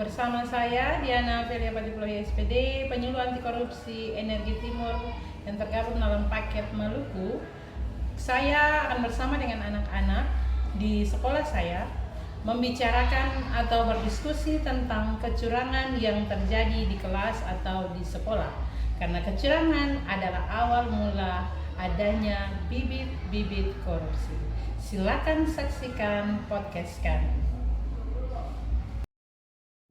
Bersama saya Diana Velia Patiploya SPD, penyuluh anti korupsi Energi Timur yang tergabung dalam paket Maluku. Saya akan bersama dengan anak-anak di sekolah saya membicarakan atau berdiskusi tentang kecurangan yang terjadi di kelas atau di sekolah. Karena kecurangan adalah awal mula adanya bibit-bibit korupsi. Silakan saksikan podcast kami.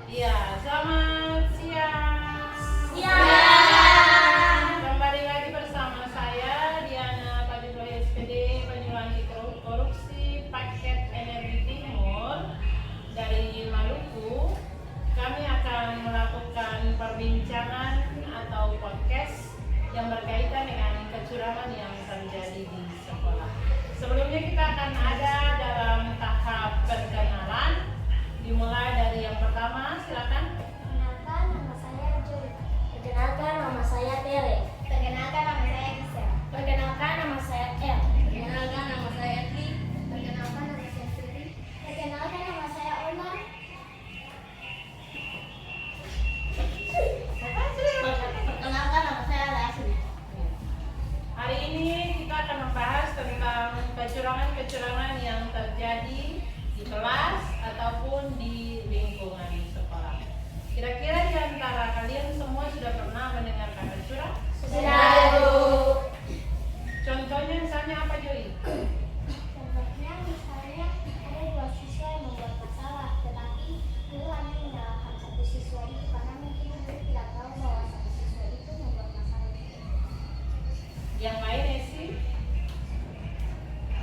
Ya, selamat siang. Siang. Kembali lagi bersama saya Diana Patiploya SPD, penyuluh anti korupsi paket Energi Timur dari Maluku. Kami akan melakukan perbincangan atau podcast yang berkaitan dengan kecurangan yang terjadi di sekolah. Sebelumnya kita akan ada dalam tahap perkenalan. Dimulai dari yang pertama, silakan. Perkenalkan, nama saya Joy. Perkenalkan, nama saya Tere. Perkenalkan, nama saya Gisel. Perkenalkan, nama saya El. Perkenalkan, nama saya Edli. Perkenalkan, nama saya Siti. Perkenalkan, nama saya Ona. Perkenalkan, nama saya Lasri. Hari ini kita akan membahas tentang kecurangan-kecurangan yang terjadi di kelas ataupun di lingkungan sekolah. Kira-kira di antara kalian semua sudah pernah mendengar kata curang? Sudah, Bu. Contohnya misalnya apa, Joy? Contohnya, misalnya ada dua siswa yang membuat masalah, tetapi guru hanya menyalahkan satu siswa itu karena mungkin guru tidak tahu bahwa satu siswa itu membuat masalah itu. Yang lain sih?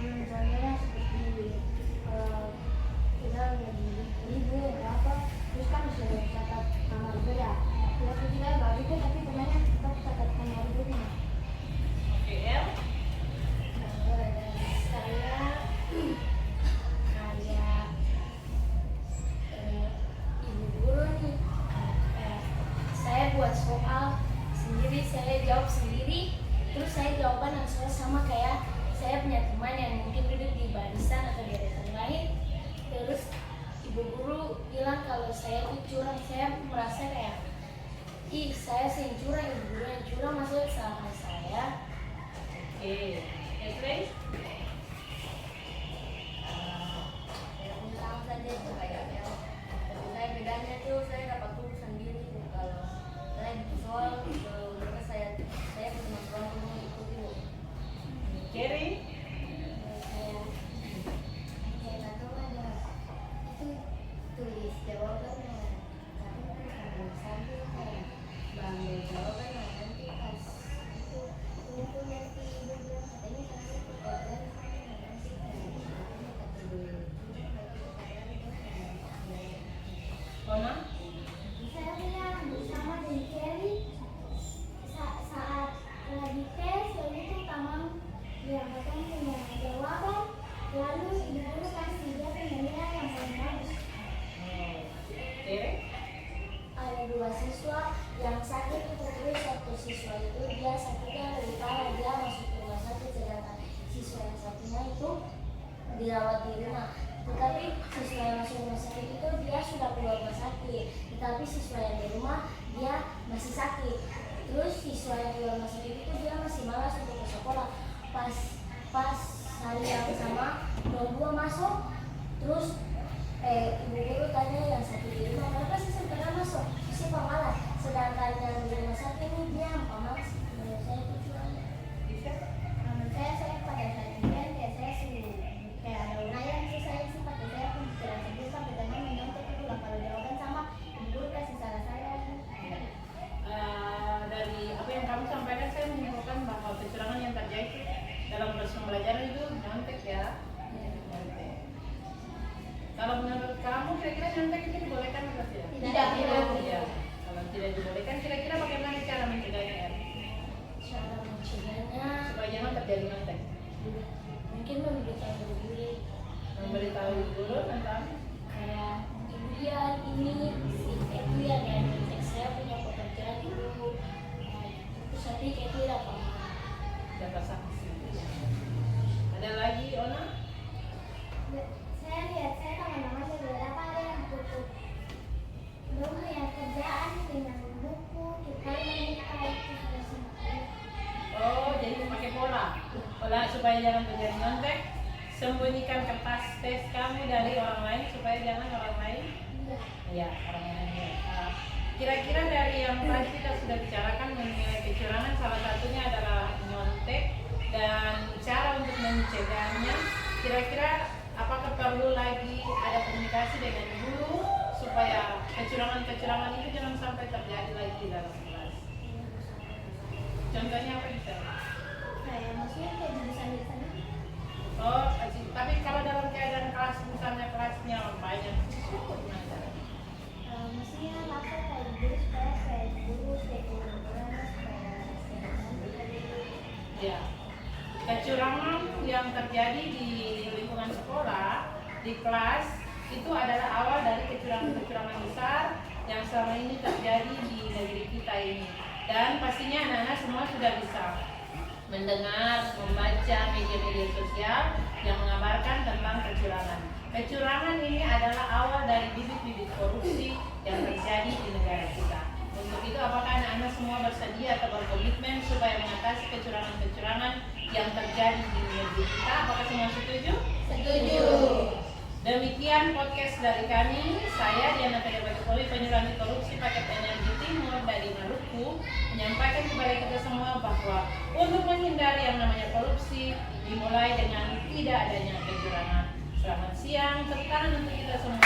Contohnya seperti kita lagi ribu berapa, terus kan sudah catat nama ribu ya. Kita baru itu tapi temannya kita catat nama ribunya. Oke, El. Saya kayak ibu guru nih, saya buat soal sendiri, saya jawab sendiri, terus saya jawaban answer sama kayak saya punya teman yang mungkin duduk di barisan atau di depan lain. Terus ibu guru bilang kalau saya itu curang, saya merasa kayak saya sering curang, ibu guru yang curang, maksudnya kesalahan saya. Oke. Esli? Sama saja itu kayaknya. Tapi saya bedanya tuh saya dapat tulis sendiri tuh. Kalau saya bikin soal mereka saya teman-teman semua ikuti loh. Jerry? Saya nggak tahu ada itu tulis jawabannya, tapi kan sambil kayak bangun jawaban nanti pas itu nanti ibu bilang katanya sambil jawaban nanti kata dulu. Ona? Saya bilang bersama dengan Kelly saat lagi tes lalu itu tamam bilang katanya punya jawaban, lalu ibu guru kasih dia penilaian yang paling bagus. Tere? Ada dua siswa yang sakit itu, terus satu siswa itu dia sakitnya lebih parah, dia masuk ke rumah sakit, sedangkan siswa yang satunya itu dirawat di rumah. Tetapi siswa yang masuk rumah sakit itu dia sudah keluar rumah sakit, tetapi siswa yang di rumah dia masih sakit. Terus siswa yang keluar rumah sakit itu dia masih malas untuk ke sekolah. Pas hari yang sama dua masuk, terus ibu guru tanya yang sakit di rumah, kenapa sih segera masuk? Si pemalas, sedangkan yang di rumah sakit ini dia yang pemalas. Menurut saya itu curang. Menurut saya pada saat ujian kayak saya sih kayak ada unayan sih, saya sih pakai saya pun tidak sedih sampai teman menyontek itu lah kalau jawaban sama ibu guru kasih salah saya. Dari apa yang kamu sampaikan, saya menyimpulkan bahwa kecurangan yang terjadi dalam proses pembelajaran itu nyontek ya. Nyontek. Kalau menurut kamu kira-kira nyontek itu dibolehkan atau tidak? Tidak. Iya. Kalau tidak dibolehkan, kira-kira bagaimana cara mencegahnya? Cara mencegahnya Supaya jangan terjadi nyontek. mungkin memberitahu guru, Memberitahu guru tentang kayak ibu dia ini si itu yang nyontek saya punya pekerjaan dulu, terus nanti kayak tidak paham. data saksi. Ada lagi, Ona? Saya lihat saya teman-teman beberapa ada yang tutup supaya jangan terjadi nyontek, sembunyikan kertas tes kamu dari orang lain supaya jangan orang lain ya orang lain ya. Kira-kira dari yang tadi kita sudah bicarakan mengenai kecurangan, salah satunya adalah nyontek dan cara untuk mencegahnya. Kira-kira apakah perlu lagi ada komunikasi dengan guru supaya kecurangan-kecurangan itu jangan sampai terjadi lagi di dalam kelas? Contohnya apa bisa? Kayak maksudnya kayak jurusan-jurusan itu. Oh, tapi kalau dalam keadaan kelas misalnya kelasnya banyak siswa, gimana caranya? Maksudnya lapor kayak guru supaya kayak guru supaya Ya, kecurangan yang terjadi di lingkungan sekolah, di kelas, itu adalah awal dari kecurangan-kecurangan besar yang selama ini terjadi di negeri kita ini. Dan pastinya anak-anak semua sudah bisa mendengar, membaca media-media sosial yang mengabarkan tentang kecurangan. Kecurangan ini adalah awal dari bibit-bibit korupsi yang terjadi di negara kita. Untuk itu, apakah anak-anak semua bersedia atau berkomitmen supaya mengatasi kecurangan-kecurangan yang terjadi di negeri kita? Apakah semua setuju? Setuju. Demikian podcast dari kami. Saya Diana Pedepati, penyuluh anti korupsi paket energi timur dari Maluku, menyampaikan kepada kita semua bahwa untuk menghindari yang namanya korupsi dimulai dengan tidak adanya kecurangan. Selamat siang, tepuk tangan untuk kita semua.